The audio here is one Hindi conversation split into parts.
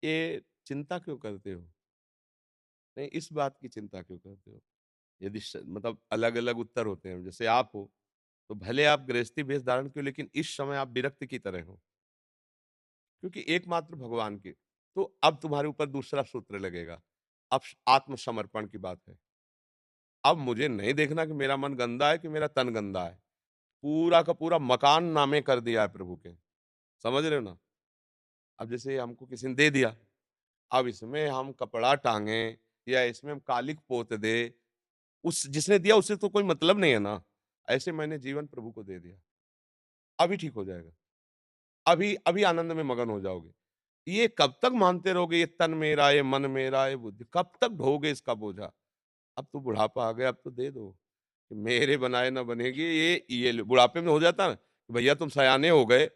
ये चिंता क्यों करते हो? नहीं, इस बात की चिंता क्यों करते हो? यदि मतलब अलग-अलग उत्तर होते हैं, जैसे आप हो, तो भले आप गृहस्थी वेश धारण किए, लेकिन इस समय आप विरक्त की तरह हो, क्योंकि एकमात्र भगवान के। तो अब तुम्हारे ऊपर दूसरा सूत्र लगेगा, अब आत्मसमर्पण की बात है। अब मुझे नहीं देखना कि मेरा मन गंदा है कि मेरा तन गंदा है। पूरा का पूरा मकान नामे कर दिया है प्रभु के। समझ रहे हो ना? अब जैसे हमको किसी ने दे दिया, अब इसमें हम कपड़ा टाँगे या इसमें हम कालिख पोत दें, उस जिसने दिया उससे तो कोई मतलब नहीं है ना। ऐसे मैंने जीवन प्रभु को दे दिया, अभी ठीक हो जाएगा। अभी अभी आनंद में मगन हो जाओगे। ये कब तक मानते रहोगे, ये तन मेरा, ये मन मेरा, ये बुद्धि, कब तक ढोओगे इसका बोझा? अब तो बुढ़ापा आ गया, अब तो दे दो। कि मेरे बनाए ना बनेगी, ये लो बुढ़ापे में हो जाता है ना, कि भैया तुम सयाने हो गए,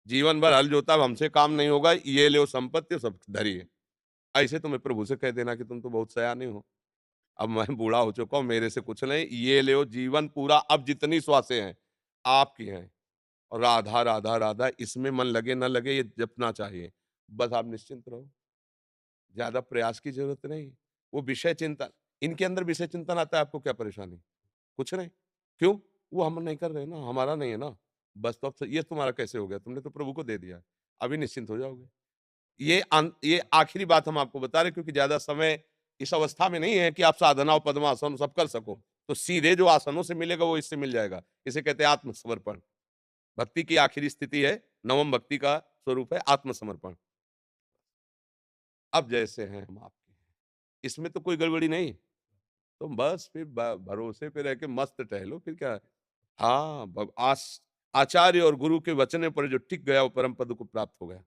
जीवन भर हल जोता, अब हमसे काम नहीं होगा, ये लो संपत्ति सब धरिए। ऐसे तुम्हें प्रभु से कह देना कि तुम तो बहुत सयाने हो। अब मैं बूढ़ा हो चुका हूँ, मेरे से कुछ नहीं, ये लो जीवन पूरा, अब जितनी श्वासें हैं, आपकी हैं। और राधा, राधा, राधा, इसमें मन लगे ना लगे, ये जपना चाहिए। बस आप निश्चिंत रहो, ज़्यादा प्रयास की ज़रूरत नहीं। वो विषय चिंतन, इनके अंदर विषय चिंतन आता है, आपको क्या परेशानी? कुछ नहीं। क्यों? वो हम नहीं कर रहे ना, हमारा नहीं है ना। बस तो अब ये तुम्हारा कैसे हो गया? तुमने तो प्रभु को दे दिया है। अभी निश्चिंत हो जाओगे। ये आखिरी बात हम आपको बता रहे हैं, क्योंकि ज़्यादा समय इस अवस्था में नहीं है कि आप साधना और पद्मासन सब कर सको। तो सीधे जो आसनों से मिलेगा वो इससे मिल जाएगा। इसे कहते हैं आत्मसमर्पण। भक्ति की आखिरी स्थिति है, नवम भक्ति का स्वरूप है आत्मसमर्पण। अब जैसे हैं हम आपके हैं। इसमें तो कोई गड़बड़ी नहीं। तो बस फिर भरोसे पे रह के मस्त टहलो, फिर क्या है? हाँ, आचार्य और गुरु के वचने पर जो टिक गया वो परम पद को प्राप्त हो गया।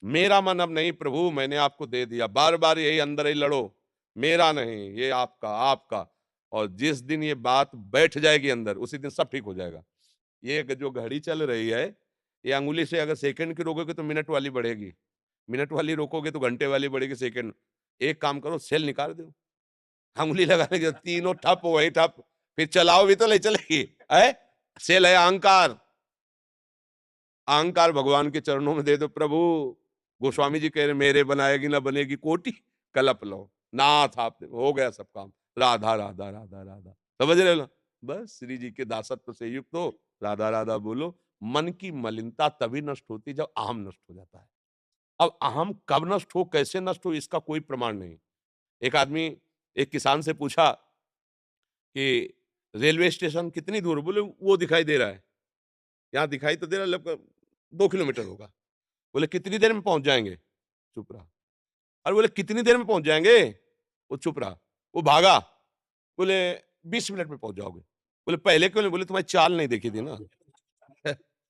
मेरा मन अब नहीं प्रभु, मैंने आपको दे दिया। बार-बार यही अंदर ही लड़ो, मेरा नहीं, ये आपका, आपका। और जिस दिन ये बात बैठ जाएगी अंदर, उसी दिन सब ठीक हो जाएगा। ये जो घड़ी चल रही है, ये अंगुली से अगर सेकंड की रोकोगे तो मिनट वाली बढ़ेगी, मिनट वाली रोकोगे तो घंटे वाली बढ़ेगी सेकंड। एक काम करो, सेल निकाल दो, अंगुली लगाने के तीनों ठप वही ठप, फिर चलाओ भी तो नहीं चलेगी। है सेल है अहंकार, अहंकार भगवान के चरणों में दे दो प्रभु। गोस्वामी जी कह रहे मेरे बनाएगी ना बनेगी कोटि, कलप लो नाथ आप हो गया सब काम। राधा राधा राधा राधा, समझ रहे हो ना? बस श्री जी के दासत्व से युक्त हो, राधा राधा बोलो। मन की मलिनता तभी नष्ट होती जब अहम नष्ट हो जाता है। अब अहम कब नष्ट हो, कैसे नष्ट हो, इसका कोई प्रमाण नहीं। एक आदमी एक किसान से पूछा कि रेलवे स्टेशन कितनी दूर? बोले वो दिखाई दे रहा है। यहाँ दिखाई तो दे रहा है, लगभग 2 किलोमीटर होगा। बोले कितनी देर में पहुंच जाएंगे? चुप रहा। अरे बोले कितनी देर में पहुंच जाएंगे? वो चुप रहा। वो भागा। बोले 20 मिनट में पहुंच जाओगे। बोले पहले क्यों नहीं? बोले तुम्हारी चाल नहीं देखी थी ना।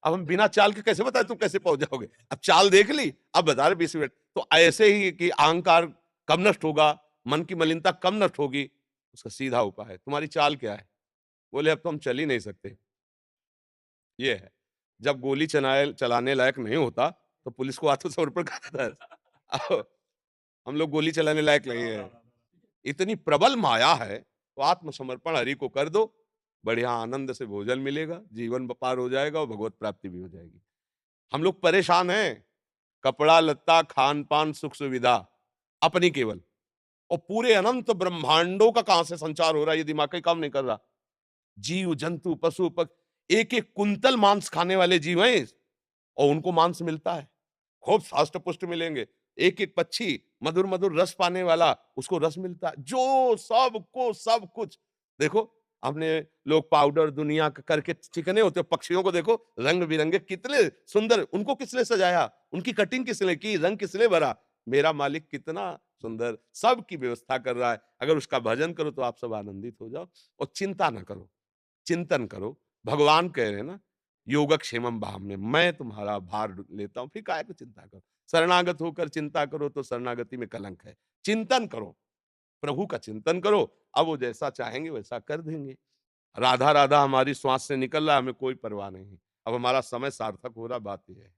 अब हम बिना चाल के कैसे बताए तुम कैसे पहुंच जाओगे? अब चाल देख ली, अब बता रहे 20 मिनट। तो ऐसे ही कि अहंकार कब नष्ट होगा, मन की मलिनता कब नष्ट होगी, उसका सीधा उपाय है, तुम्हारी चाल क्या है? बोले अब तो हम चल ही नहीं सकते। ये है। जब गोली चलाए चलाने लायक नहीं होता, तो पुलिस को आत्मसमर्पण करता है। अब हम लोग गोली चलाने लायक नहीं है। इतनी प्रबल माया है, तो आत्मसमर्पण हरि को कर दो, बढ़िया आनंद से भोजन मिलेगा, जीवन पार हो जाएगा और भगवत प्राप्ति भी हो जाएगी। हम लोग परेशान हैं, कपड़ा-लत्ता, खान-पान, सुख-सुविधा, अपनी केवल। और पूरे अनंत ब्रह्मांडों का कहां से संचार हो रहा है, ये दिमाग का ही काम नहीं कर रहा। जीव, जंतु, पशु, एक-एक कुंतल मांस खाने वाले जीव हैं और उनको मांस मिलता है। खूब हष्ट-पुष्ट मिलेंगे। एक-एक पक्षी मधुर-मधुर रस पाने वाला, उसको रस मिलता है। जो सबको सब कुछ देखो, हमने लोग पाउडर दुनिया का करके चिकने होते हैं, पक्षियों को देखो रंग-बिरंगे कितने सुंदर, उनको किसने सजाया? उनकी कटिंग किसने की? रंग किसने भरा? मेरा मालिक कितना सुंदर सबकी व्यवस्था कर रहा है। अगर उसका भजन करो तो आप सब आनंदित हो जाओ और चिंता ना करो। चिंतन करो। भगवान कह रहे हैं ना, योगक्षेमम वहाम्यहम्, मैं तुम्हारा भार लेता हूँ, फिर काहे को चिंता करो? शरणागत होकर चिंता करो तो शरणागति में कलंक है। चिंतन करो, प्रभु का चिंतन करो, अब वो जैसा चाहेंगे वैसा कर देंगे। राधा राधा हमारी श्वास से निकल रहा है, हमें कोई परवाह नहीं। अब हमारा समय सार्थक हो रहा, बात ये है।